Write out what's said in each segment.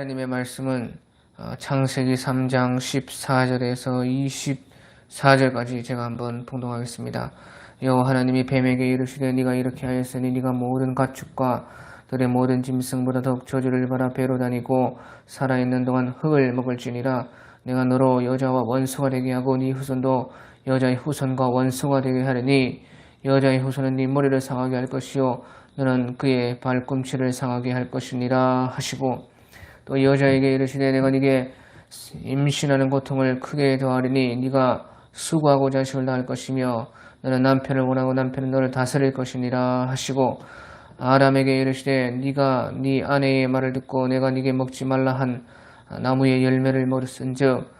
하나님의 말씀은 창세기 3장 14절에서 24절까지 제가 한번 봉독하겠습니다. 여호와 하나님이 뱀에게 이르시되 네가 이렇게 하였으니 네가 모든 가축과 들의 모든 짐승보다 더욱 저주를 받아 배로 다니고 살아있는 동안 흙을 먹을지니라. 내가 너로 여자와 원수가 되게 하고 네 후손도 여자의 후손과 원수가 되게 하리니 여자의 후손은 네 머리를 상하게 할 것이요 너는 그의 발꿈치를 상하게 할 것이니라 하시고, 또 여자에게 이르시되 내가 네게 임신하는 고통을 크게 더하리니 네가 수고하고 자식을 낳을 것이며 너는 남편을 원하고 남편은 너를 다스릴 것이니라 하시고, 아담에게 이르시되 네가 네 아내의 말을 듣고 내가 네게 먹지 말라 한 나무의 열매를 먹을은즉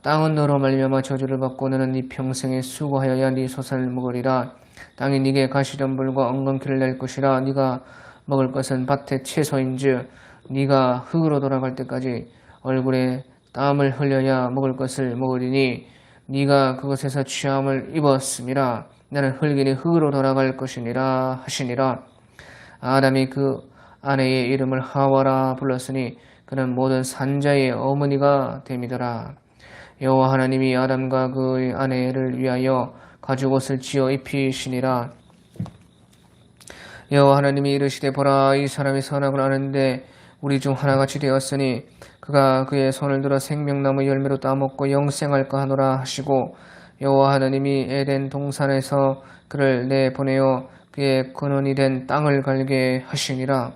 땅은 너로 말미암아 저주를 받고 너는 네 평생에 수고하여야 네 소산을 먹으리라. 땅이 네게 가시덤불과 엉겅퀴를 낼 것이라. 네가 먹을 것은 밭의 채소인즉 네가 흙으로 돌아갈 때까지 얼굴에 땀을 흘려야 먹을 것을 먹으리니 네가 그것에서 취함을 입었음이라. 나는 흙이니 흙으로 돌아갈 것이니라 하시니라. 아담이 그 아내의 이름을 하와라 불렀으니 그는 모든 산자의 어머니가 됨이더라. 여호와 하나님이 아담과 그의 아내를 위하여 가죽옷을 지어 입히시니라. 여호와 하나님이 이르시되 보라, 이 사람이 선악을 아는데 우리 중 하나같이 되었으니 그가 그의 손을 들어 생명나무 열매로 따먹고 영생할까 하노라 하시고, 여호와 하나님이 에덴 동산에서 그를 내보내어 그의 근원이 된 땅을 갈게 하시니라.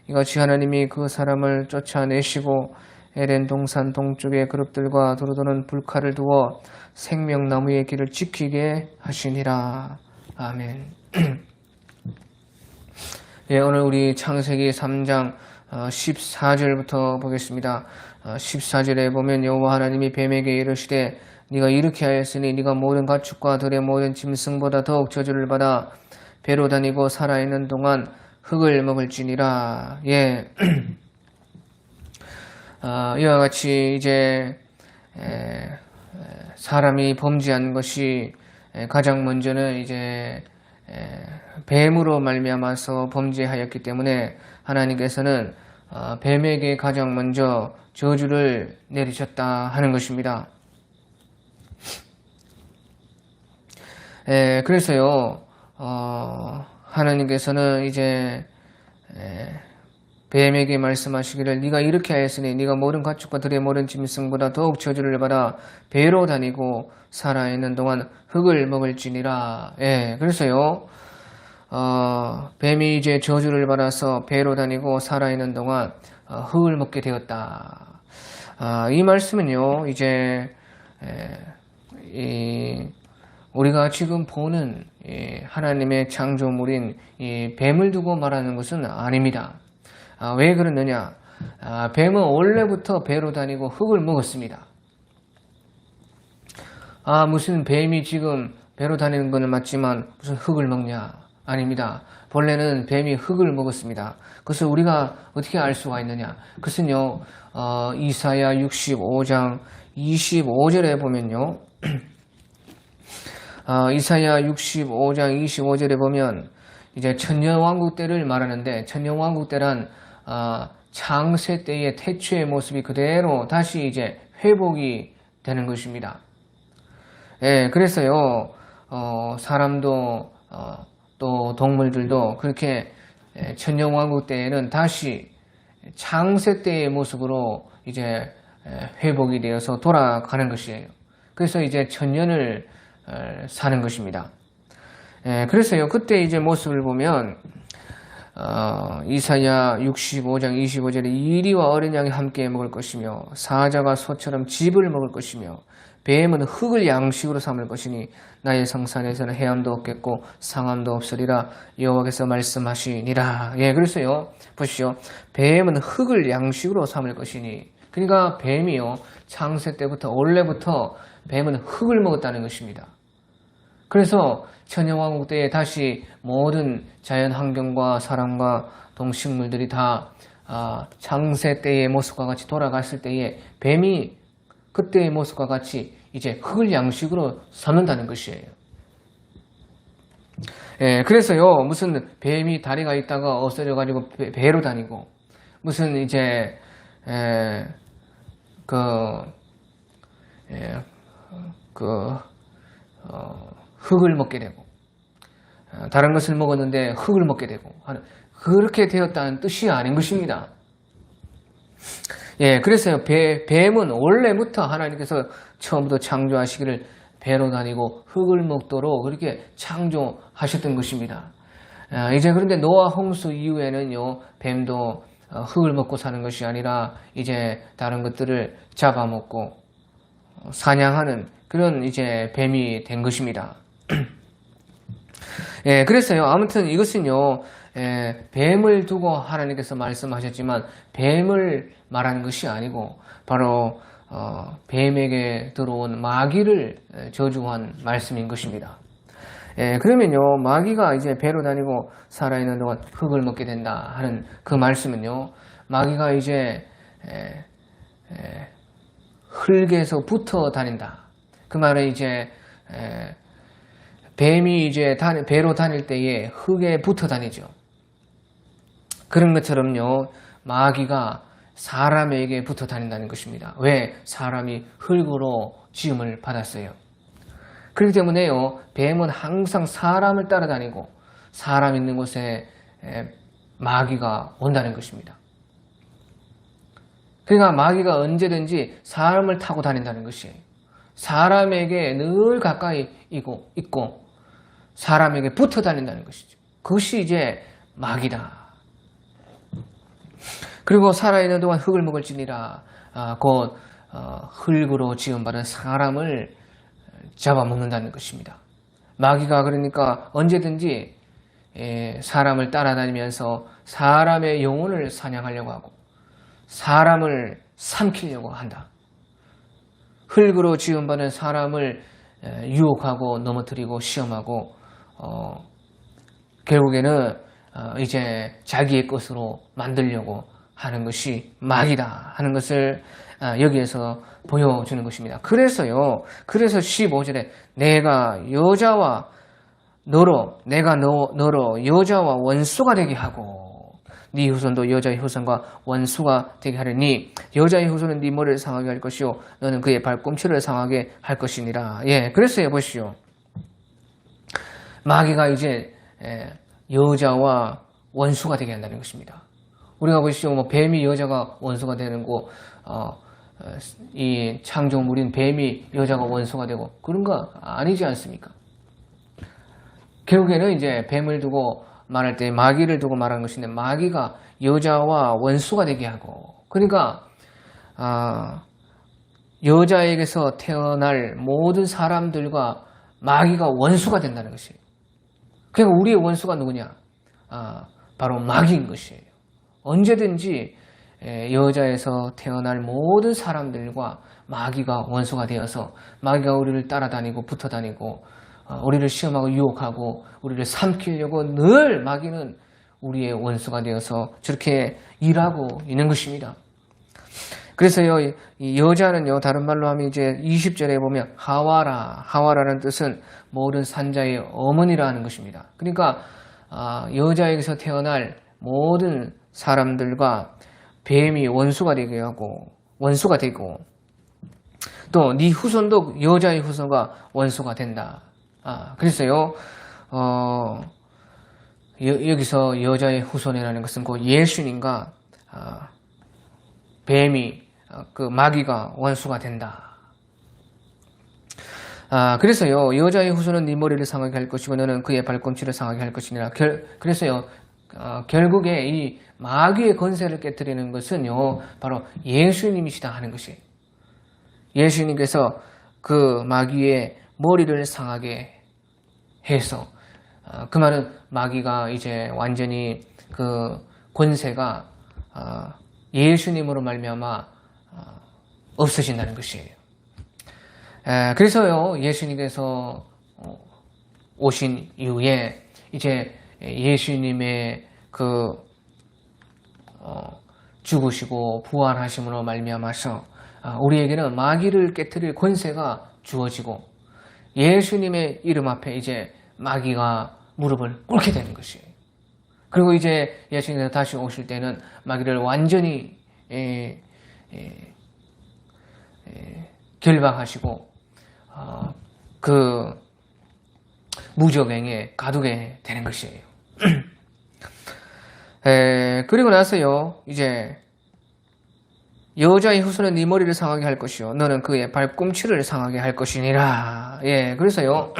이같이 하나님이 그 사람을 쫓아내시고 에덴 동산 동쪽에 그룹들과 두루두는 불칼을 두어 생명나무의 길을 지키게 하시니라. 아멘. 예, 오늘 우리 창세기 3장 14절부터 보겠습니다. 14절에 보면 여호와 하나님이 뱀에게 이르시되 네가 이렇게 하였으니 네가 모든 가축과 들의 모든 짐승보다 더욱 저주를 받아 배로 다니고 살아있는 동안 흙을 먹을지니라. 예. 이와 같이 이제 사람이 범죄한 것이 가장 먼저는 이제 뱀으로 말미암아서 범죄하였기 때문에 하나님께서는 뱀에게 가장 먼저 저주를 내리셨다 하는 것입니다. 그래서요, 하나님께서는 이제 뱀에게 말씀하시기를 네가 이렇게 하였으니 네가 모든 가축과 들의 모든 짐승보다 더욱 저주를 받아 배로 다니고 살아있는 동안 흙을 먹을지니라. 그래서요, 뱀이 이제 저주를 받아서 배로 다니고 살아있는 동안 흙을 먹게 되었다. 이 말씀은요, 이제 우리가 지금 보는 하나님의 창조물인 이 뱀을 두고 말하는 것은 아닙니다. 왜 그러느냐? 뱀은 원래부터 배로 다니고 흙을 먹었습니다. 무슨 뱀이 지금 배로 다니는 것은 맞지만 무슨 흙을 먹냐? 아닙니다. 본래는 뱀이 흙을 먹었습니다. 그것을 우리가 어떻게 알 수가 있느냐? 그것은요, 이사야 65장 25절에 보면요, 이사야 65장 25절에 보면 이제 천년왕국 때를 말하는데, 천년왕국 때란 창세 때의 태초의 모습이 그대로 다시 이제 회복이 되는 것입니다. 그래서요, 사람도 또 동물들도 그렇게 천년왕국 때에는 다시 창세 때의 모습으로 이제 회복이 되어서 돌아가는 것이에요. 그래서 이제 천년을 사는 것입니다. 그래서요, 그때 이제 모습을 보면 이사야 65장 25절에 이리와 어린 양이 함께 먹을 것이며 사자가 소처럼 즙을 먹을 것이며 뱀은 흙을 양식으로 삼을 것이니 나의 성산에서는 해함도 없겠고 상함도 없으리라 여호와께서 말씀하시니라. 그래서요, 보시오, 뱀은 흙을 양식으로 삼을 것이니, 그러니까 뱀이요, 창세 때부터 원래부터 뱀은 흙을 먹었다는 것입니다. 그래서 천년왕국 때에 다시 모든 자연 환경과 사람과 동식물들이 다 창세 때의 모습과 같이 돌아갔을 때에 뱀이 그때의 모습과 같이 이제 흙을 양식으로 삼는다는 것이에요. 그래서요, 무슨 뱀이 다리가 있다가 없어져 가지고 배로 다니고, 무슨 이제 에, 그, 에, 그, 흙을 먹게 되고, 다른 것을 먹었는데 흙을 먹게 되고 하는, 그렇게 되었다는 뜻이 아닌 것입니다. 예, 그래서요, 뱀은 원래부터 하나님께서 처음부터 창조하시기를 배로 다니고 흙을 먹도록 그렇게 창조하셨던 것입니다. 이제 그런데 노아 홍수 이후에는요, 뱀도 흙을 먹고 사는 것이 아니라 이제 다른 것들을 잡아먹고 사냥하는 그런 이제 뱀이 된 것입니다. 예, 그래서요, 아무튼 이것은요, 뱀을 두고 하나님께서 말씀하셨지만 뱀을 말하는 것이 아니고 바로 뱀에게 들어온 마귀를 저주한 말씀인 것입니다. 그러면요, 마귀가 이제 배로 다니고 살아있는 동안 흙을 먹게 된다 하는 그 말씀은요, 마귀가 이제 흙에서 붙어 다닌다. 그 말은 이제 뱀이 이제 배로 다닐 때에 흙에 붙어 다니죠. 그런 것처럼요, 마귀가 사람에게 붙어 다닌다는 것입니다. 왜? 사람이 흙으로 지음을 받았어요. 그렇기 때문에요, 뱀은 항상 사람을 따라다니고 사람 있는 곳에 마귀가 온다는 것입니다. 그러니까 마귀가 언제든지 사람을 타고 다닌다는 것이에요. 사람에게 늘 가까이 있고 사람에게 붙어 다닌다는 것이죠. 그것이 이제 마귀다. 그리고 살아있는 동안 흙을 먹을지니라, 곧 흙으로 지음받은 사람을 잡아먹는다는 것입니다. 마귀가 그러니까 언제든지 사람을 따라다니면서 사람의 영혼을 사냥하려고 하고 사람을 삼키려고 한다. 흙으로 지음받은 사람을 유혹하고 넘어뜨리고 시험하고 결국에는 이제 자기의 것으로 만들려고 하는 것이 마귀다 하는 것을 여기에서 보여주는 것입니다. 그래서 15절에 내가 너로 여자와 원수가 되게 하고 네 후손도 여자의 후손과 원수가 되게 하려니 여자의 후손은 네 머리를 상하게 할 것이요 너는 그의 발꿈치를 상하게 할 것이니라. 예, 그랬어요. 보시오. 마귀가 이제 여자와 원수가 되게 한다는 것입니다. 우리가 보시오, 뭐 뱀이 여자가 원수가 되는 거, 이 창조물인 뱀이 여자가 원수가 되고 그런 거 아니지 않습니까? 결국에는 이제 뱀을 두고 말할 때 마귀를 두고 말하는 것인데 마귀가 여자와 원수가 되게 하고, 그러니까 여자에게서 태어날 모든 사람들과 마귀가 원수가 된다는 것이에요. 그러니까 우리의 원수가 누구냐? 바로 마귀인 것이에요. 언제든지 여자에서 태어날 모든 사람들과 마귀가 원수가 되어서 마귀가 우리를 따라다니고 붙어다니고 우리를 시험하고 유혹하고 우리를 삼키려고 늘 마귀는 우리의 원수가 되어서 저렇게 일하고 있는 것입니다. 그래서요, 이 여자는요, 다른 말로 하면 이제 20절에 보면 하와라는 뜻은 모든 산자의 어머니라는 것입니다. 그러니까 여자에게서 태어날 모든 사람들과 뱀이 원수가 되게 하고 원수가 되고 또 네 후손도 여자의 후손과 원수가 된다. 그래서요, 여기서 여자의 후손이라는 것은 곧 예수님과 뱀이 그 마귀가 원수가 된다. 그래서요, 여자의 후손은 네 머리를 상하게 할 것이고 너는 그의 발꿈치를 상하게 할 것이니라. 그래서요, 결국에 이 마귀의 권세를 깨뜨리는 것은요, 바로 예수님이시다 하는 것이에요. 예수님께서 그 마귀의 머리를 상하게 해서, 그 말은 마귀가 이제 완전히 그 권세가 예수님으로 말미암아 없어진다는 것이에요. 그래서요, 예수님께서 오신 이후에 이제 예수님의 그 죽으시고 부활하심으로 말미암아서 우리에게는 마귀를 깨트릴 권세가 주어지고 예수님의 이름 앞에 이제 마귀가 무릎을 꿇게 되는 것이에요. 그리고 이제 예수님께서 다시 오실 때는 마귀를 완전히 결박하시고 그 무적행에 가두게 되는 것이에요. 그리고 나서요, 이제 여자의 후손은 네 머리를 상하게 할 것이요 너는 그의 발꿈치를 상하게 할 것이니라. 그래서요.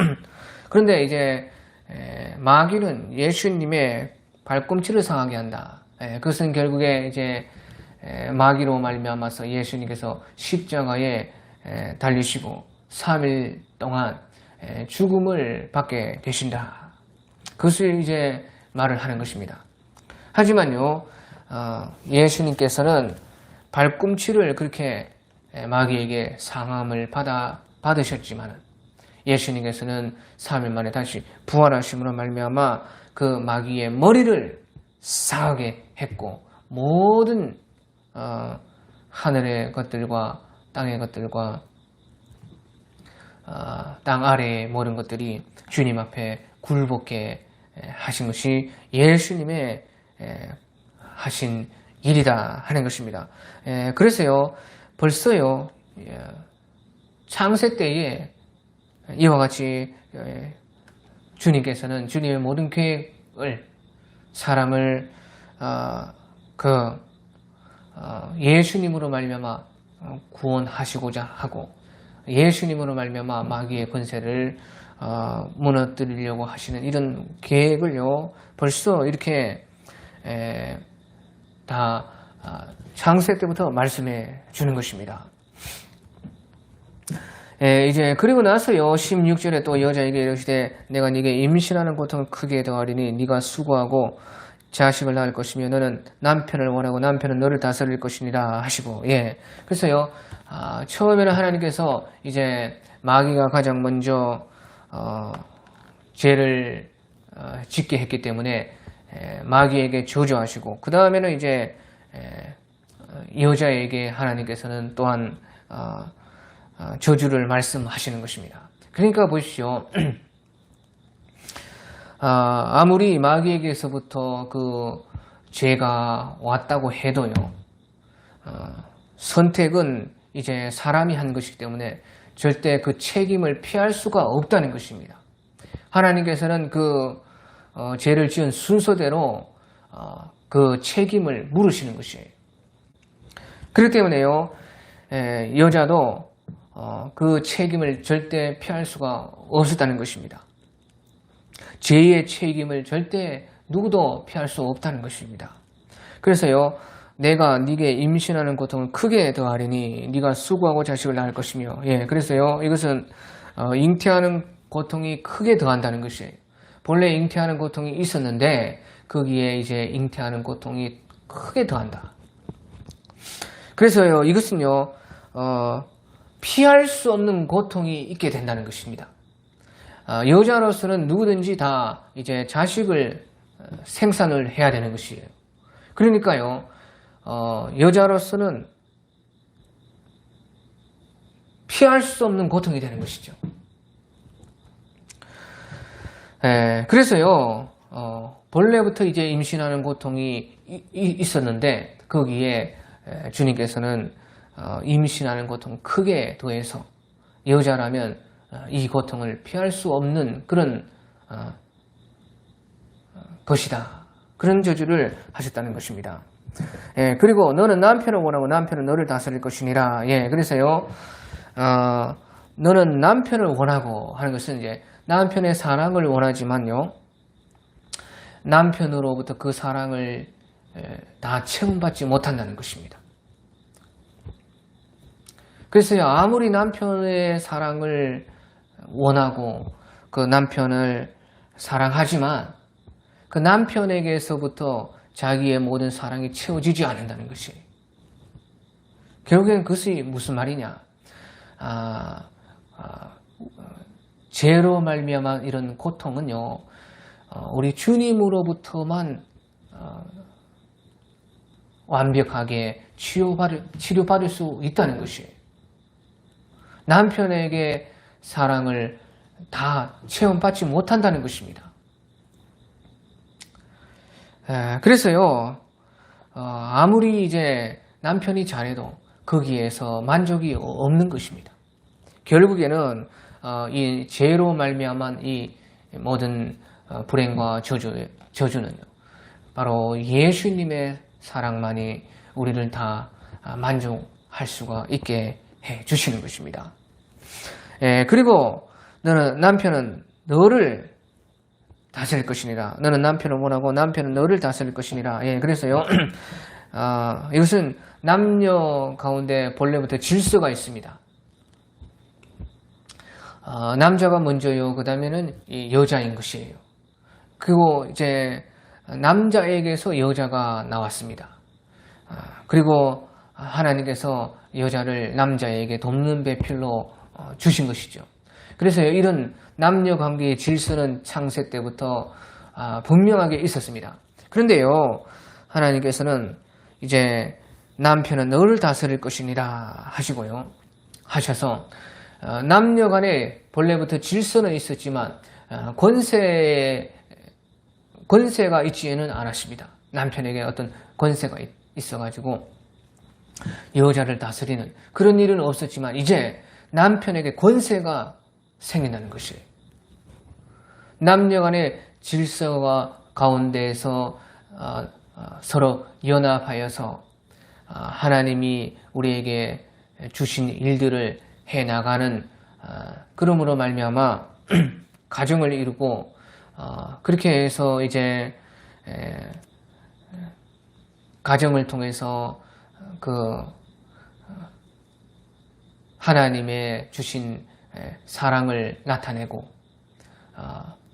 그런데 이제 마귀는 예수님의 발꿈치를 상하게 한다. 그것은 결국에 이제 마귀로 말미암아서 예수님께서 십자가에 달리시고 3일 동안 죽음을 받게 되신다. 그것을 이제 말을 하는 것입니다. 하지만요, 예수님께서는 발꿈치를 그렇게 마귀에게 상함을 받으셨지만 예수님께서는 3일 만에 다시 부활하심으로 말미암아 그 마귀의 머리를 상하게 했고 모든 하늘의 것들과 땅의 것들과 땅 아래의 모든 것들이 주님 앞에 굴복해 하신 것이 예수님의 하신 일이다 하는 것입니다. 그래서요, 벌써요, 창세 때에 이와 같이 주님께서는 주님의 모든 계획을 사람을 예수님으로 말미암아 구원하시고자 하고 예수님으로 말미암아 마귀의 권세를 무너뜨리려고 하시는 이런 계획을요 벌써 이렇게 다 창세 때부터 말씀해 주는 것입니다. 이제 그리고 나서요 16절에 또 여자에게 이르시되 내가 네게 임신하는 고통을 크게 더하리니 네가 수고하고 자식을 낳을 것이며 너는 남편을 원하고 남편은 너를 다스릴 것이니라 하시고 그래서요 처음에는 하나님께서 이제 마귀가 가장 먼저 죄를 짓게 했기 때문에 마귀에게 저주하시고 그 다음에는 이제 여자에게 하나님께서는 또한 저주를 말씀하시는 것입니다. 그러니까 보십시오. 아무리 마귀에게서부터 그 죄가 왔다고 해도요, 선택은 이제 사람이 한 것이기 때문에 절대 그 책임을 피할 수가 없다는 것입니다. 하나님께서는 그 죄를 지은 순서대로 그 책임을 물으시는 것이에요. 그렇기 때문에요, 여자도 그 책임을 절대 피할 수가 없었다는 것입니다. 죄의 책임을 절대 누구도 피할 수 없다는 것입니다. 그래서요, 내가 네게 임신하는 고통을 크게 더하리니 네가 수고하고 자식을 낳을 것이며 그래서요, 이것은 잉태하는 고통이 크게 더한다는 것이에요. 본래 잉태하는 고통이 있었는데 거기에 이제 잉태하는 고통이 크게 더한다. 그래서요, 이것은요, 피할 수 없는 고통이 있게 된다는 것입니다. 여자로서는 누구든지 다 이제 자식을 생산을 해야 되는 것이에요. 그러니까요, 여자로서는 피할 수 없는 고통이 되는 것이죠. 그래서요, 본래부터 이제 임신하는 고통이 있었는데 거기에 주님께서는 임신하는 고통을 크게 더해서 여자라면 이 고통을 피할 수 없는 그런 것이다. 그런 저주를 하셨다는 것입니다. 그리고 너는 남편을 원하고 남편은 너를 다스릴 것이니라. 그래서요, 너는 남편을 원하고 하는 것은 이제 남편의 사랑을 원하지만요, 남편으로부터 그 사랑을 다 체험받지 못한다는 것입니다. 그래서요, 아무리 남편의 사랑을 원하고 그 남편을 사랑하지만 그 남편에게서부터 자기의 모든 사랑이 채워지지 않는다는 것이 결국엔 그것이 무슨 말이냐, 죄로 말미암아 이런 고통은요, 우리 주님으로부터만 완벽하게 치료받을 수 있다는 것이에요. 남편에게 사랑을 다 체험받지 못한다는 것입니다. 그래서요, 아무리 이제 남편이 잘해도 거기에서 만족이 없는 것입니다. 결국에는 이 죄로 말미암은 이 모든 불행과 저주는요, 바로 예수님의 사랑만이 우리를 다 만족할 수가 있게 해 주시는 것입니다. 그리고 남편은 너를 다스릴 것이니라. 너는 남편을 원하고 남편은 너를 다스릴 것이니라. 그래서요, 이것은 남녀 가운데 본래부터 질서가 있습니다. 남자가 먼저요, 그 다음에는 여자인 것이에요. 그리고 이제 남자에게서 여자가 나왔습니다. 그리고 하나님께서 여자를 남자에게 돕는 배필로 주신 것이죠. 그래서 이런 남녀 관계의 질서는 창세 때부터 분명하게 있었습니다. 그런데요, 하나님께서는 이제 남편은 너를 다스릴 것이니라 하셔서 남녀 간에 본래부터 질서는 있었지만 권세가 있지는 않았습니다. 남편에게 어떤 권세가 있어가지고 여자를 다스리는 그런 일은 없었지만 이제 남편에게 권세가 생긴다는 것이에요. 남녀 간의 질서가 가운데에서 서로 연합하여서 하나님이 우리에게 주신 일들을 해나가는 그러므로 말미암아 가정을 이루고 그렇게 해서 이제 가정을 통해서 그 하나님의 주신 사랑을 나타내고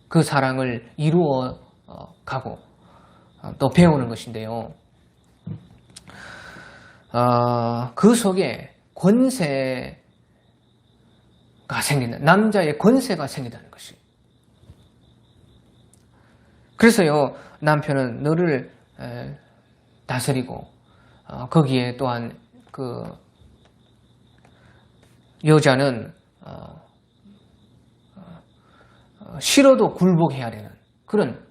그 사랑을 이루어 가고 또 배우는 것인데요. 그 속에 권세가 생긴다. 남자의 권세가 생긴다는 것이. 그래서요, 남편은 너를 다스리고 거기에 또한 그 여자는 싫어도 굴복해야 되는 그런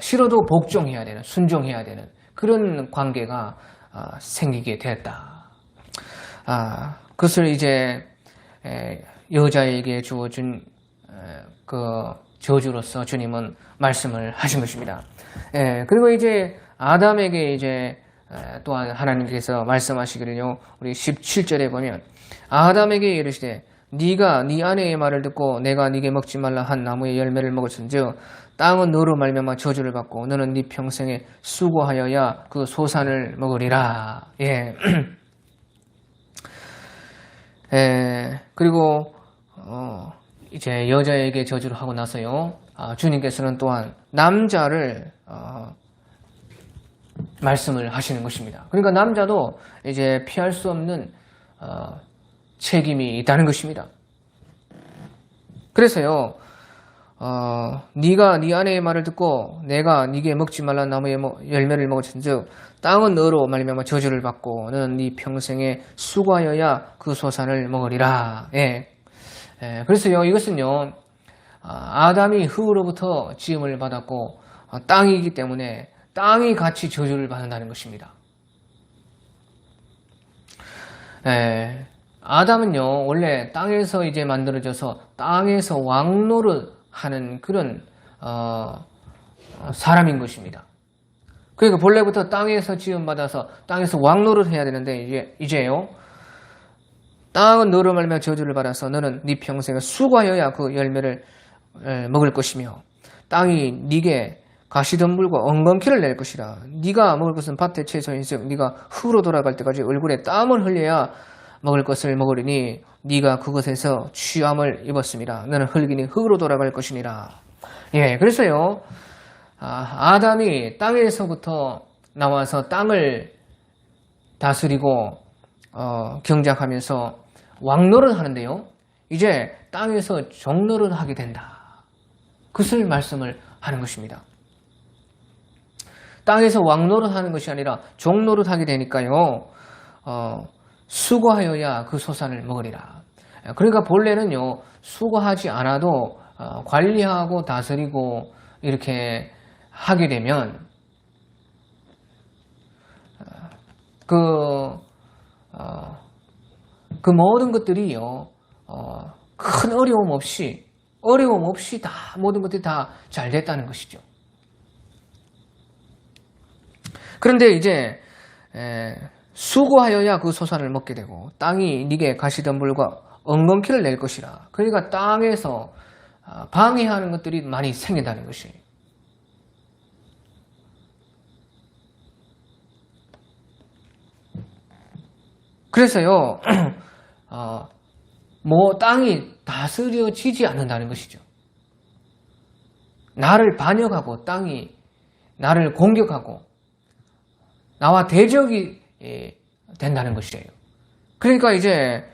싫어도 복종해야 되는 순종해야 되는 그런 관계가 생기게 되었다. 그것을 이제 여자에게 주어진 그 저주로서 주님은 말씀을 하신 것입니다. 그리고 이제 아담에게 이제 또한 하나님께서 말씀하시기를요, 우리 17절에 보면 아담에게 이르시되 네가 네 아내의 말을 듣고 내가 네게 먹지 말라 한 나무의 열매를 먹었은즉 땅은 너로 말미암아 저주를 받고 너는 네 평생에 수고하여야 그 소산을 먹으리라. 그리고 이제 여자에게 저주를 하고 나서요, 주님께서는 또한 남자를 말씀을 하시는 것입니다. 그러니까 남자도 이제 피할 수 없는 책임이 있다는 것입니다. 그래서요, 네가 네 아내의 말을 듣고 내가 네게 먹지 말라 나무의 열매를 먹었은즉 땅은 너로 말미암아 저주를 받고 너는 네 평생에 수고하여야 그 소산을 먹으리라. 그래서요, 이것은요, 아담이 흙으로부터 지음을 받았고 땅이기 때문에 땅이 같이 저주를 받는다는 것입니다. 아담은요, 원래 땅에서 이제 만들어져서 땅에서 왕노릇하는 그런 사람인 것입니다. 그러니까 본래부터 땅에서 지음받아서 땅에서 왕노릇 해야 되는데 이제요, 땅은 너로 말미암아 저주를 받아서 너는 네 평생에 수고하여야 그 열매를 먹을 것이며 땅이 네게 가시덤불과 엉겅퀴를 낼 것이라. 네가 먹을 것은 밭의 채소인즉 네가 흙으로 돌아갈 때까지 얼굴에 땀을 흘려야 먹을 것을 먹으리니 네가 그것에서 취함을 입었음이라. 너는 흙이니 흙으로 돌아갈 것이니라. 그래서요, 아담이 땅에서부터 나와서 땅을 다스리고 경작하면서 왕노릇 하는데요, 이제 땅에서 종노릇 하게 된다. 그것을 말씀을 하는 것입니다. 땅에서 왕노릇 하는 것이 아니라 종노릇 하게 되니까요, 수고하여야 그 소산을 먹으리라. 그러니까 본래는요, 수고하지 않아도 관리하고 다스리고 이렇게 하게 되면 그 그 모든 것들이요, 큰 어려움 없이 다 모든 것들이 다 잘 됐다는 것이죠. 그런데 이제 수고하여야 그 소산을 먹게 되고 땅이 네게 가시덤불과 엉겅퀴를 낼 것이라. 그러니까 땅에서 방해하는 것들이 많이 생긴다는 것이에요. 그래서요, 뭐 땅이 다스려지지 않는다는 것이죠. 나를 반역하고 땅이 나를 공격하고 나와 대적이 된다는 것이에요. 그러니까 이제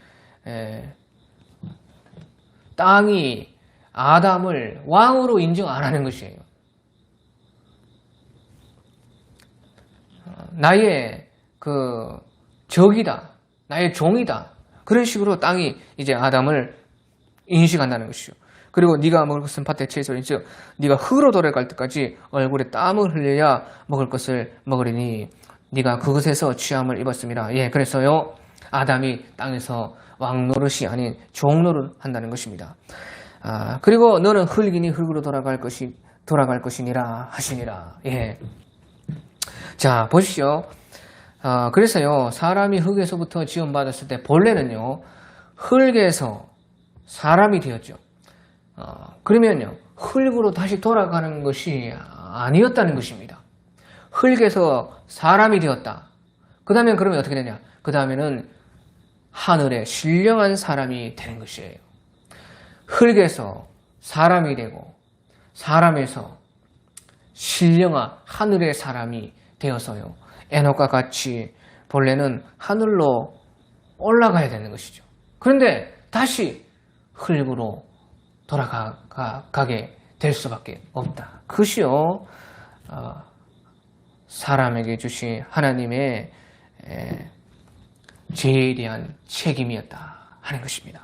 땅이 아담을 왕으로 인정 안 하는 것이에요. 나의 그 적이다, 나의 종이다. 그런 식으로 땅이 이제 아담을 인식한다는 것이죠. 그리고 네가 먹을 것은 밭의 채소인 즉 네가 흙으로 돌아갈 때까지 얼굴에 땀을 흘려야 먹을 것을 먹으리니 네가 그것에서 취함을 입었습니다. 예, 그래서요 아담이 땅에서 왕 노릇이 아닌 종 노릇 한다는 것입니다. 그리고 너는 흙이니 흙으로 돌아갈 것이니라 하시니라. 예. 자, 보십시오. 그래서요 사람이 흙에서부터 지음받았을 때 본래는요 흙에서 사람이 되었죠. 그러면요 흙으로 다시 돌아가는 것이 아니었다는 것입니다. 흙에서 사람이 되었다. 그 다음에 그러면 어떻게 되냐? 그 다음에는 하늘에 신령한 사람이 되는 것이에요. 흙에서 사람이 되고 사람에서 신령한 하늘의 사람이 되어서요 에녹과 같이 본래는 하늘로 올라가야 되는 것이죠. 그런데 다시 흙으로 돌아가게 될 수밖에 없다. 그것이요 사람에게 주신 하나님의 죄에 대한 책임이었다 하는 것입니다.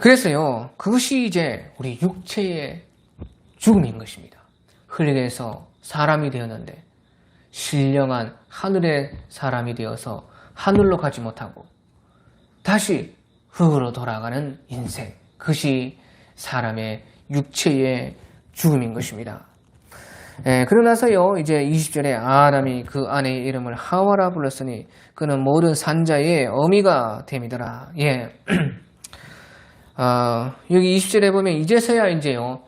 그래서요 그것이 이제 우리 육체의 죽음인 것입니다. 흙에서 사람이 되었는데 신령한 하늘의 사람이 되어서 하늘로 가지 못하고 다시 흙으로 돌아가는 인생, 그것이 사람의 육체의 죽음인 것입니다. 그러고 나서요 이제 20절에 아담이 그 아내의 이름을 하와라 불렀으니 그는 모든 산자의 어미가 됨이더라. 예. 여기 20절에 보면 이제서야 이제요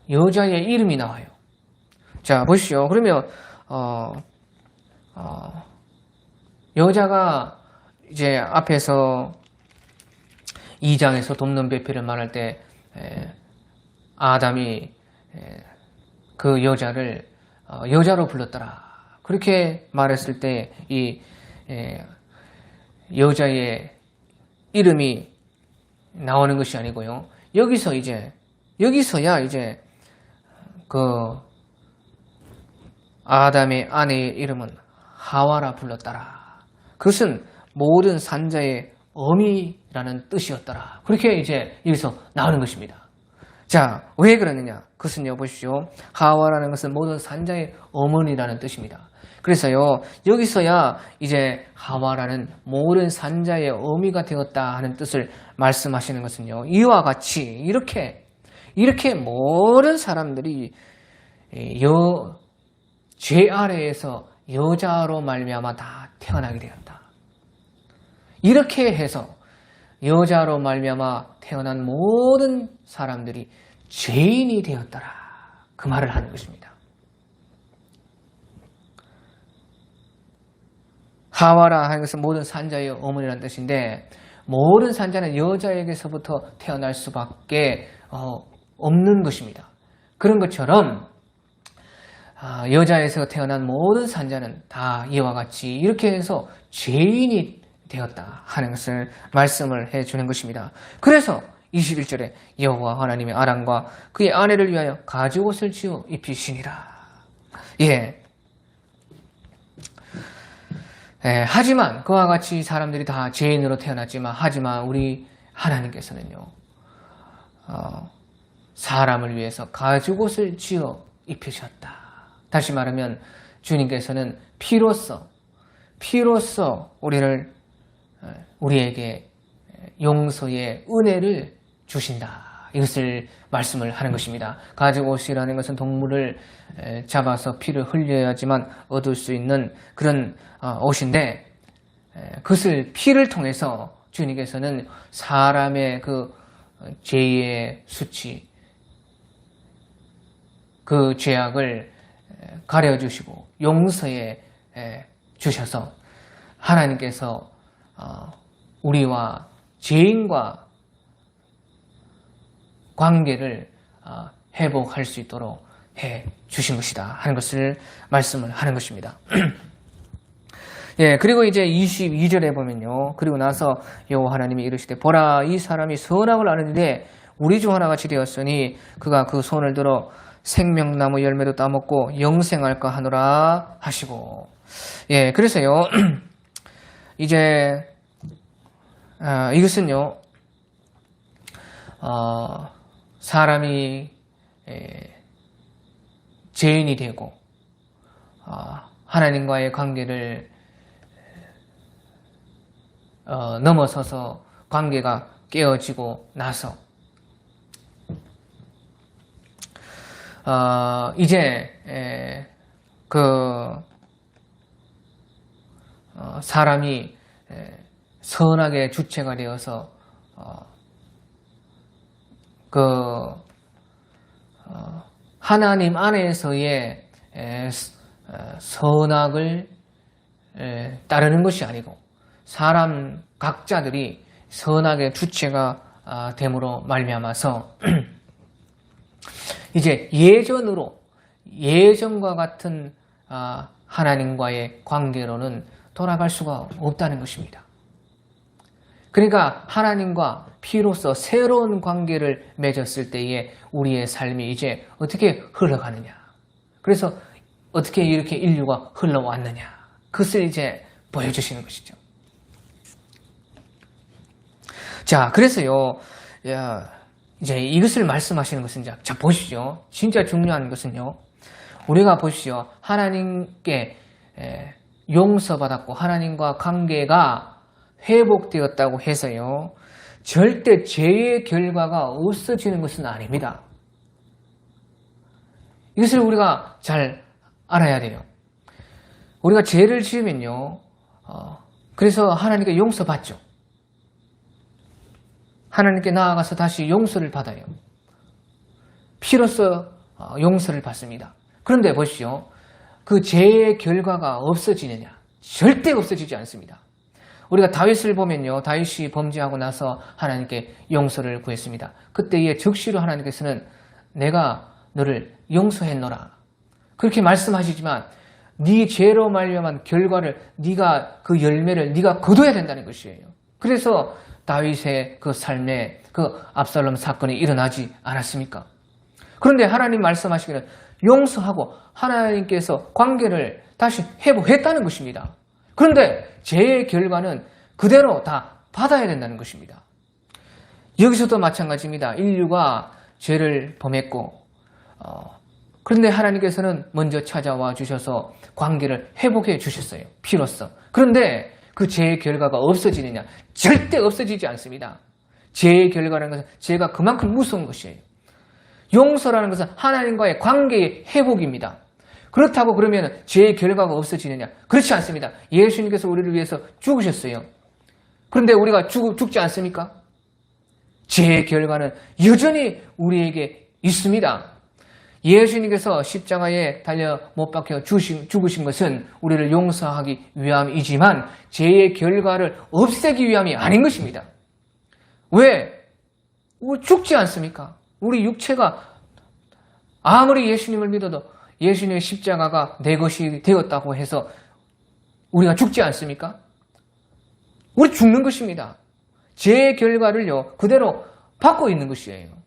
여자의 이름이 나와요. 자, 보시죠. 그러면 여자가 이제 앞에서 2장에서 돕는 배필을 말할 때 아담이 그 여자를 여자로 불렀더라. 그렇게 말했을 때 이 여자의 이름이 나오는 것이 아니고요. 여기서야 이제 그 아담의 아내의 이름은 하와라 불렀더라. 그것은 모든 산자의 어미라는 뜻이었더라. 그렇게 이제 여기서 나오는 것입니다. 자, 왜 그러느냐? 그것은요, 보십시오. 하와라는 것은 모든 산자의 어머니라는 뜻입니다. 그래서요, 여기서야 이제 하와라는 모든 산자의 어미가 되었다 하는 뜻을 말씀하시는 것은요, 이와 같이 이렇게 모든 사람들이 죄 아래에서 여자로 말미암아 다 태어나게 되었다. 이렇게 해서 여자로 말미암아 태어난 모든 사람들이 죄인이 되었더라. 그 말을 하는 것입니다. 하와라 하는 것은 모든 산자의 어머니라는 뜻인데 모든 산자는 여자에게서부터 태어날 수밖에 없는 것입니다. 그런 것처럼 여자에서 태어난 모든 산자는 다 이와 같이 이렇게 해서 죄인이 되었다 하는 것을 말씀을 해주는 것입니다. 그래서 21절에 여호와 하나님의 아람과 그의 아내를 위하여 가죽옷을 지어 입히시니라. 예. 하지만 그와 같이 사람들이 다 죄인으로 태어났지만 하지만 우리 하나님께서는요 사람을 위해서 가죽옷을 지어 입히셨다. 다시 말하면 주님께서는 피로써 피로써 우리에게 용서의 은혜를 주신다. 이것을 말씀을 하는 것입니다. 가죽옷이라는 것은 동물을 잡아서 피를 흘려야지만 얻을 수 있는 그런 옷인데, 그것을 피를 통해서 주님께서는 사람의 그 죄의 수치, 그 죄악을 가려주시고 용서해 주셔서 하나님께서 우리와 죄인과 관계를 회복할 수 있도록 해 주신 것이다 하는 것을 말씀을 하는 것입니다. 예, 그리고 이제 22절에 보면요. 그리고 나서 여호와 하나님이 이르시되 보라 이 사람이 선악을 아는데 우리 중 하나같이 되었으니 그가 그 손을 들어 생명나무 열매도 따먹고 영생할까 하노라 하시고. 예, 그래서요. 이제 이것은요. 사람이 죄인이 되고 하나님과의 관계를 넘어서서 관계가 깨어지고 나서 이제 사람이 선악의 주체가 되어서 하나님 안에서의 선악을 따르는 것이 아니고 사람 각자들이 선악의 주체가 됨으로 말미암아서 이제 예전과 같은 하나님과의 관계로는 돌아갈 수가 없다는 것입니다. 그러니까 하나님과 피로써 새로운 관계를 맺었을 때에 우리의 삶이 이제 어떻게 흘러가느냐. 그래서 어떻게 이렇게 인류가 흘러왔느냐. 그것을 이제 보여주시는 것이죠. 자, 그래서요, 이제 이것을 말씀하시는 것은, 자, 보십시오. 진짜 중요한 것은요, 우리가 보십시오. 하나님께 용서받았고, 하나님과 관계가 회복되었다고 해서요, 절대 죄의 결과가 없어지는 것은 아닙니다. 이것을 우리가 잘 알아야 돼요. 우리가 죄를 지으면요, 그래서 하나님께 용서받죠. 하나님께 나아가서 다시 용서를 받아요. 피로써 용서를 받습니다. 그런데 보십시오. 그 죄의 결과가 없어지느냐? 절대 없어지지 않습니다. 우리가 다윗을 보면요. 다윗이 범죄하고 나서 하나님께 용서를 구했습니다. 그때에 즉시로 하나님께서는 내가 너를 용서했노라. 그렇게 말씀하시지만 네 죄로 말미암은 결과를 네가 그 열매를 네가 거둬야 된다는 것이에요. 그래서 다윗의 그 삶에 그 압살롬 사건이 일어나지 않았습니까? 그런데 하나님 말씀하시기는 용서하고 하나님께서 관계를 다시 회복했다는 것입니다. 그런데 죄의 결과는 그대로 다 받아야 된다는 것입니다. 여기서도 마찬가지입니다. 인류가 죄를 범했고 그런데 하나님께서는 먼저 찾아와 주셔서 관계를 회복해 주셨어요. 피로써. 그런데 그 죄의 결과가 없어지느냐? 절대 없어지지 않습니다. 죄의 결과라는 것은 죄가 그만큼 무서운 것이에요. 용서라는 것은 하나님과의 관계의 회복입니다. 그렇다고 그러면 죄의 결과가 없어지느냐? 그렇지 않습니다. 예수님께서 우리를 위해서 죽으셨어요. 그런데 우리가 죽지 않습니까? 죄의 결과는 여전히 우리에게 있습니다. 예수님께서 십자가에 달려 못 박혀 죽으신 것은 우리를 용서하기 위함이지만 죄의 결과를 없애기 위함이 아닌 것입니다. 왜? 우리 죽지 않습니까? 우리 육체가 아무리 예수님을 믿어도 예수님의 십자가가 내 것이 되었다고 해서 우리가 죽지 않습니까? 우리 죽는 것입니다. 죄의 결과를요 그대로 받고 있는 것이에요.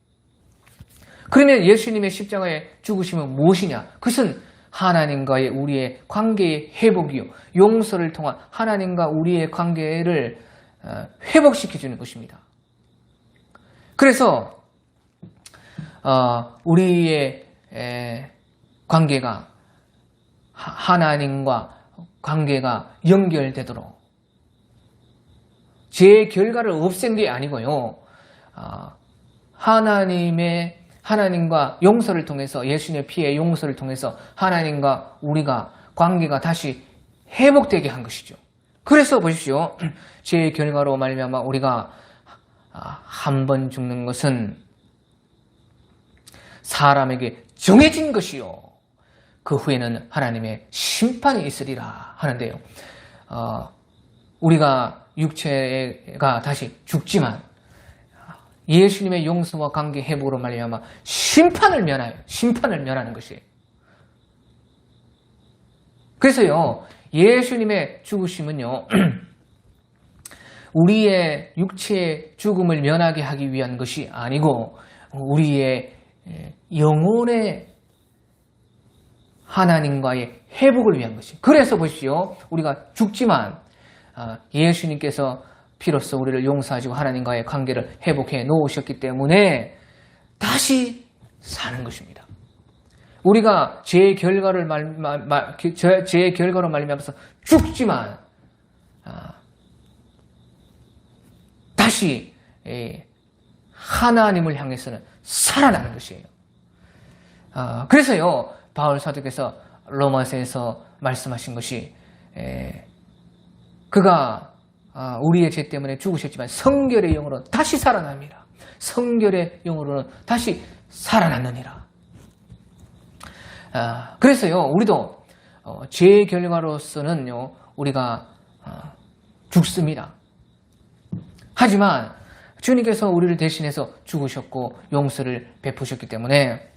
그러면 예수님의 십자가의 죽으심은 무엇이냐? 그것은 하나님과의 우리의 관계의 회복이요. 용서를 통한 하나님과 우리의 관계를 회복시켜주는 것입니다. 그래서 우리의 관계가 하나님과 관계가 연결되도록 죄의 결과를 없앤 게 아니고요. 하나님과 용서를 통해서, 예수님의 피의 용서를 통해서 하나님과 우리가 관계가 다시 회복되게 한 것이죠. 그래서 보십시오. 죄의 결과로 말미암아 우리가 한 번 죽는 것은 사람에게 정해진 것이요, 그 후에는 하나님의 심판이 있으리라 하는데요. 우리가 육체가 다시 죽지만 예수님의 용서와 관계 회복으로 말미암아 심판을 면하는 것이에요. 그래서요, 예수님의 죽으심은요, 우리의 육체의 죽음을 면하게 하기 위한 것이 아니고 우리의 영혼의 하나님과의 회복을 위한 것이. 그래서 보십시오. 우리가 죽지만 예수님께서 피로써 우리를 용서하시고 하나님과의 관계를 회복해 놓으셨기 때문에 다시 사는 것입니다. 우리가 죄의 결과로 말미암아서 죽지만 다시 하나님을 향해서는 살아나는 것이에요. 그래서요, 바울 사도께서 로마서에서 말씀하신 것이 그가 우리의 죄 때문에 죽으셨지만 성결의 영으로 다시 살아납니다. 성결의 영으로는 다시 살아났느니라. 그래서요, 우리도 죄의 결과로서는요, 우리가 죽습니다. 하지만 주님께서 우리를 대신해서 죽으셨고 용서를 베푸셨기 때문에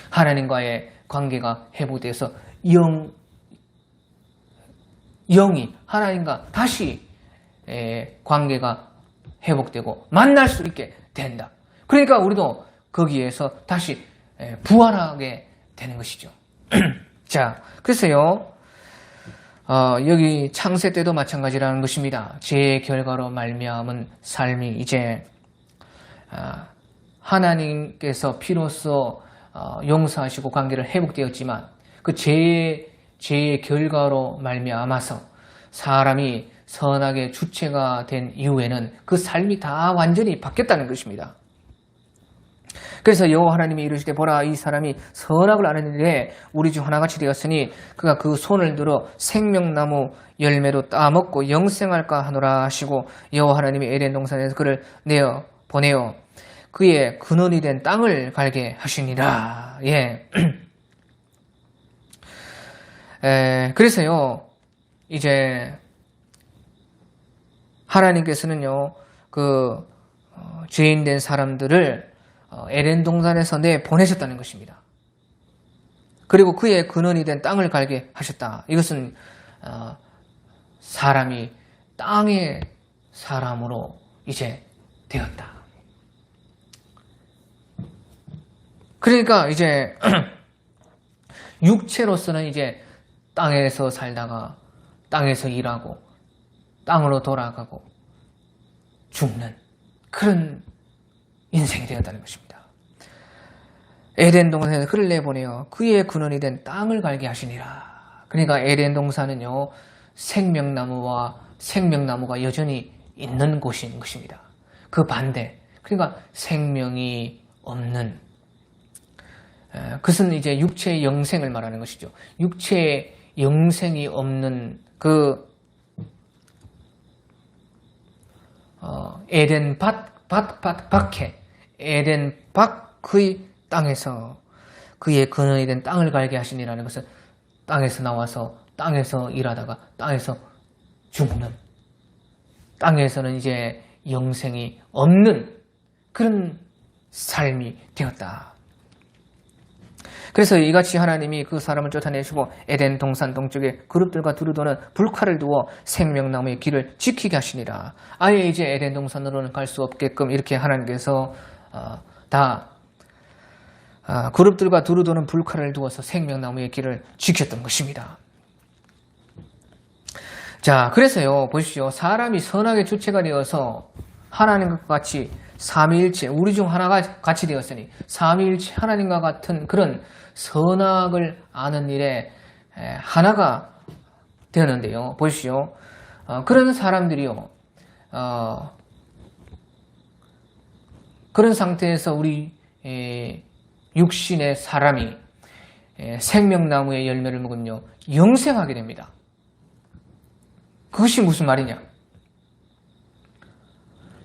하나님과의 관계가 회복돼서 영이 하나님과 다시 관계가 회복되고 만날 수 있게 된다. 그러니까 우리도 거기에서 다시 부활하게 되는 것이죠. 자, 그래서요, 여기 창세 때도 마찬가지라는 것입니다. 죄의 결과로 말미암은 삶이 이제 하나님께서 피로써 용서하시고 관계를 회복되었지만 그 죄의 결과로 말미암아서 사람이 선악의 주체가 된 이후에는 그 삶이 다 완전히 바뀌었다는 것입니다. 그래서 여호와 하나님이 이르시되 보라, 이 사람이 선악을 아는 일에 우리 중 하나같이 되었으니 그가 그 손을 들어 생명나무 열매로 따먹고 영생할까 하노라 하시고, 여호와 하나님이 에덴 동산에서 그를 내어 보내어 그의 근원이 된 땅을 갈게 하시니라. 예. 그래서요, 이제 하나님께서는요, 그 죄인 된 사람들을 에덴 동산에서 보내셨다는 것입니다. 그리고 그의 근원이 된 땅을 갈게 하셨다. 이것은 사람이 땅의 사람으로 이제 되었다. 그러니까 이제 육체로서는 이제 땅에서 살다가 땅에서 일하고 땅으로 돌아가고 죽는 그런 인생이 되었다는 것입니다. 에덴 동산에서 그를 내보내어 그의 근원이 된 땅을 갈게 하시니라. 그러니까 에덴 동산은요, 생명나무가 여전히 있는 곳인 것입니다. 그 반대, 그러니까 생명이 없는, 그것은 이제 육체의 영생을 말하는 것이죠. 육체의 영생이 없는 그 에덴 밖에, 에덴 밖의 땅에서 그의 근원이 된 땅을 갈게 하시니라는 것은 땅에서 나와서 땅에서 일하다가 땅에서 죽는, 땅에서는 이제 영생이 없는 그런 삶이 되었다. 그래서 이같이 하나님이 그 사람을 쫓아내시고 에덴 동산 동쪽에 그룹들과 두루도는 불칼을 두어 생명나무의 길을 지키게 하시니라. 아예 이제 에덴 동산으로는 갈 수 없게끔 이렇게 하나님께서 그룹들과 두루도는 불칼을 두어서 생명나무의 길을 지켰던 것입니다. 자, 그래서요, 보십시오. 사람이 선악의 주체가 되어서 하나님과 같이 삼위일체, 우리 중 하나가 같이 되었으니 삼위일체 하나님과 같은 그런 선악을 아는 일에 하나가 되었는데요. 보십시오. 그런 사람들이요. 그런 상태에서 우리 육신의 사람이 생명나무의 열매를 먹으면요. 영생하게 됩니다. 그것이 무슨 말이냐?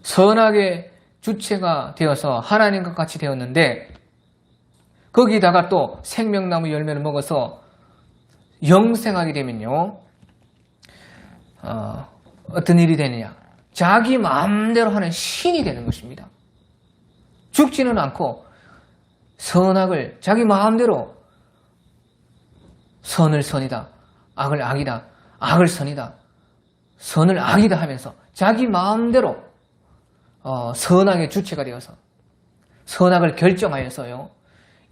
선악의 주체가 되어서 하나님과 같이 되었는데 거기다가 또 생명나무 열매를 먹어서 영생하게 되면요. 어떤 일이 되느냐? 자기 마음대로 하는 신이 되는 것입니다. 죽지는 않고 선악을 자기 마음대로 선을 선이다, 악을 악이다, 악을 선이다, 선을 악이다 하면서 자기 마음대로 선악의 주체가 되어서 선악을 결정하여서요.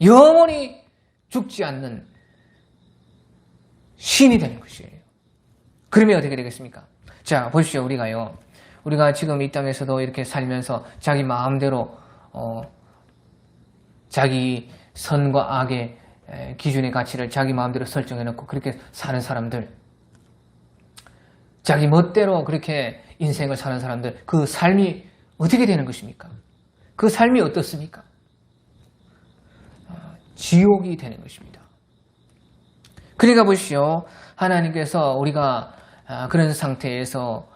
영원히 죽지 않는 신이 되는 것이에요. 그러면 어떻게 되겠습니까? 자, 보십시오. 우리가 지금 이 땅에서도 이렇게 살면서 자기 마음대로 자기 선과 악의 기준의 가치를 자기 마음대로 설정해놓고 그렇게 사는 사람들, 자기 멋대로 그렇게 인생을 사는 사람들, 그 삶이 어떻게 되는 것입니까? 그 삶이 어떻습니까? 지옥이 되는 것입니다. 그러니까 보십시오. 하나님께서 우리가 그런 상태에서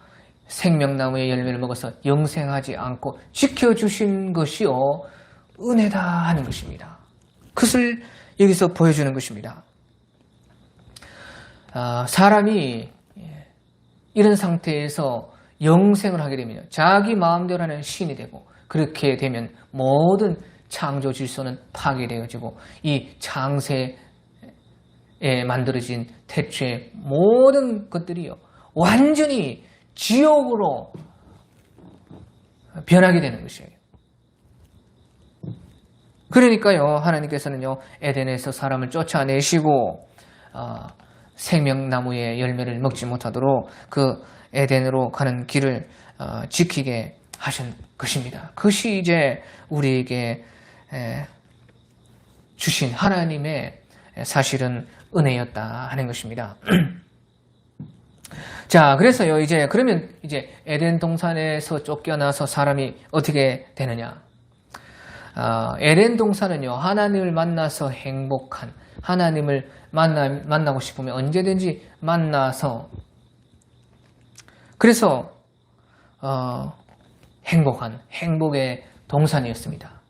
생명나무의 열매를 먹어서 영생하지 않고 지켜주신 것이요 은혜다 하는 것입니다. 그것을 여기서 보여주는 것입니다. 사람이 이런 상태에서 영생을 하게 되면 자기 마음대로 하는 신이 되고 그렇게 되면 모든 창조 질서는 파괴되어지고 이 창세에 만들어진 태초의 모든 것들이요 완전히 지옥으로 변하게 되는 것이에요. 그러니까요 하나님께서는요 에덴에서 사람을 쫓아내시고 생명나무의 열매를 먹지 못하도록 그 에덴으로 가는 길을 지키게 하신 것입니다. 그것이 이제 우리에게 주신 하나님의 사실은 은혜였다 하는 것입니다. 자, 그래서요, 그러면 에덴 동산에서 쫓겨나서 사람이 어떻게 되느냐? 에덴 동산은요, 하나님을 만나서 행복한, 하나님을 만나고 싶으면 언제든지 만나서, 그래서, 행복의 동산이었습니다.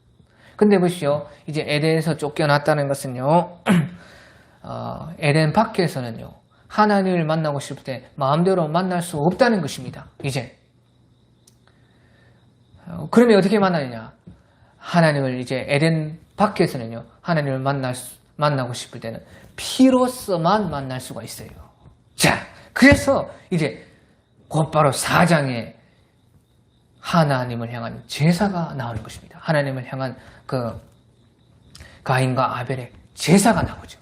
근데 보시오, 이제 에덴에서 쫓겨났다는 것은요, 에덴 밖에서는요, 하나님을 만나고 싶을 때 마음대로 만날 수 없다는 것입니다. 이제. 그러면 어떻게 만나느냐? 하나님을 에덴 밖에서는요, 하나님을 만나고 싶을 때는 피로서만 만날 수가 있어요. 자, 그래서 곧바로 4장에 하나님을 향한 제사가 나오는 것입니다. 하나님을 향한 그 가인과 아벨의 제사가 나오죠.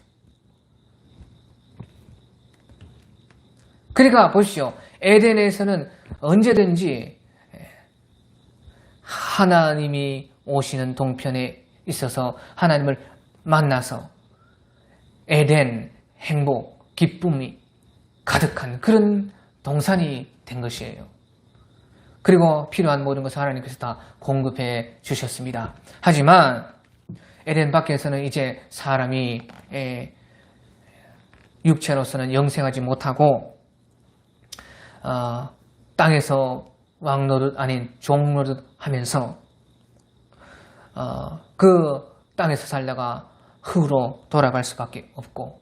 그러니까 보시오. 에덴에서는 언제든지 하나님이 오시는 동편에 있어서 하나님을 만나서 에덴, 행복, 기쁨이 가득한 그런 동산이 된 것이에요. 그리고 필요한 모든 것을 하나님께서 다 공급해 주셨습니다. 하지만 에덴 밖에서는 이제 사람이 육체로서는 영생하지 못하고 땅에서 왕노릇 아닌 종노릇 하면서 그 땅에서 살다가 흙으로 돌아갈 수밖에 없고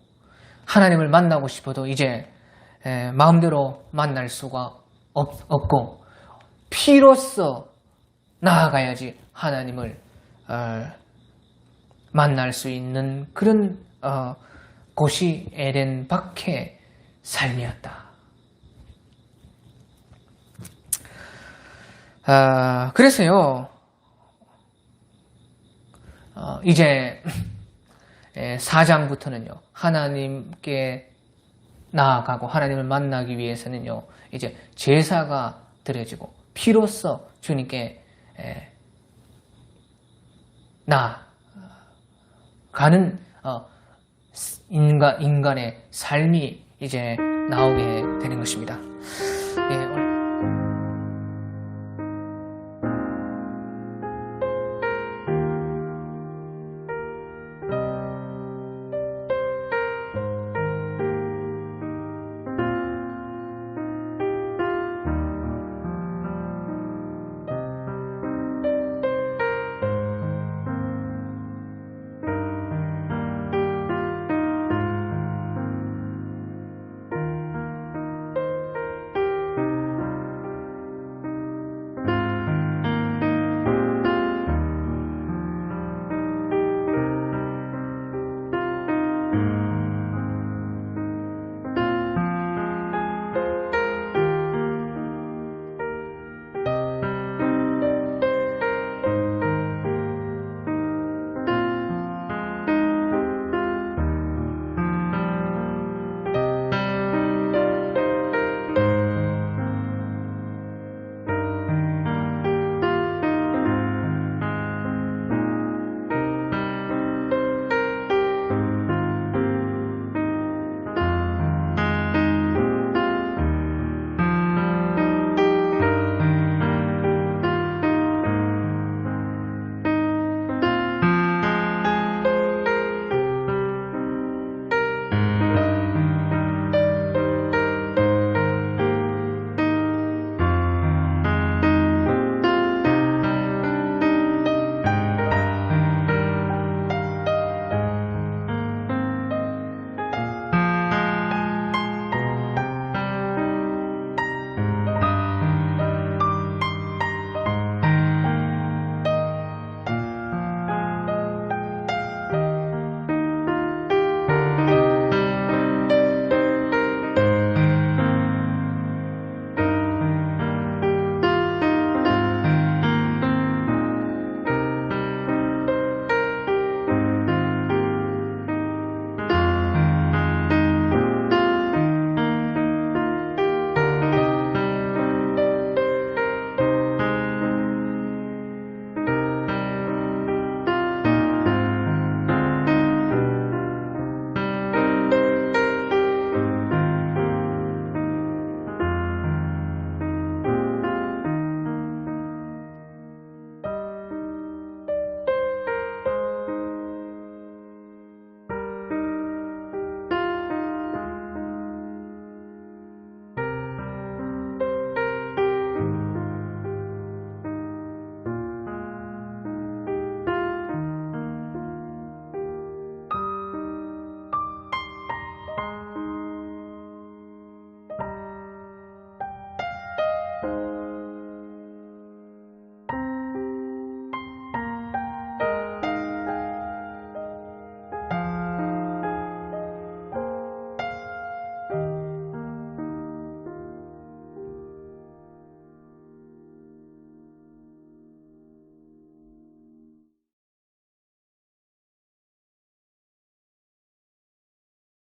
하나님을 만나고 싶어도 이제 마음대로 만날 수가 없고 피로써 나아가야지 하나님을 만날 수 있는 그런 곳이 에덴 밖의 삶이었다. 그래서요, 이제 4장부터는요, 하나님께 나아가고 하나님을 만나기 위해서는요, 이제 제사가 드려지고 피로써 주님께 나아가는 인간의 삶이 이제 나오게 되는 것입니다. 예,